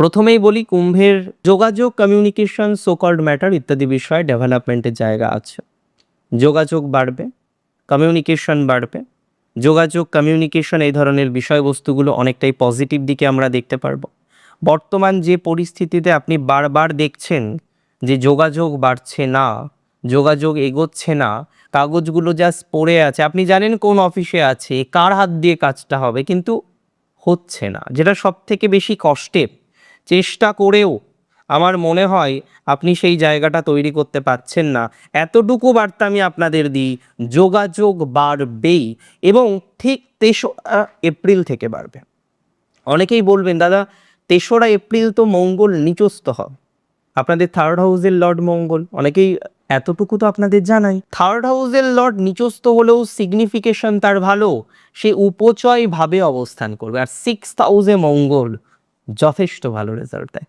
প্রথমেই বলি কুম্ভের যোগাযোগ, কমিউনিকেশন, সো কল্ড ম্যাটার ইত্যাদি বিষয়ে ডেভেলপমেন্টের জায়গা আছে। যোগাযোগ বাড়বে, কমিউনিকেশন বাড়বে। যোগাযোগ, কমিউনিকেশন এই ধরনের বিষয়বস্তুগুলো অনেকটাই পজিটিভ দিকে আমরা দেখতে পারবো। বর্তমান যে পরিস্থিতিতে আপনি বারবার দেখছেন যে যোগাযোগ বাড়ছে না, যোগাযোগ এগোচ্ছে না, কাগজগুলো জাস্ট পড়ে আছে, আপনি জানেন কোন অফিসে আছে, কার হাত দিয়ে কাজটা হবে, কিন্তু হচ্ছে না, যেটা সব থেকে বেশি কষ্টের। চেষ্টা করেও আমার মনে হয় আপনি সেই জায়গাটা তৈরি করতে পারছেন না। এতটুকু বার্তা আমি আপনাদের দিই, যোগাযোগ বাড়বেই এবং ঠিক ৩রা এপ্রিল থেকে বাড়বে। অনেকেই বলবেন, দাদা ৩রা এপ্রিল তো মঙ্গল নিচস্থ হয়, আপনাদের থার্ড হাউসের লর্ড মঙ্গল, অনেকেই এতটুকু তো আপনাদের জানাই, থার্ড হাউসের লর্ড নিচস্থ হলেও সিগনিফিকেশন তার ভালো, সে উপচয় ভাবে অবস্থান করবে, আর 6th হাউসে মঙ্গল যথেষ্ট ভালো রেজাল্ট দেয়।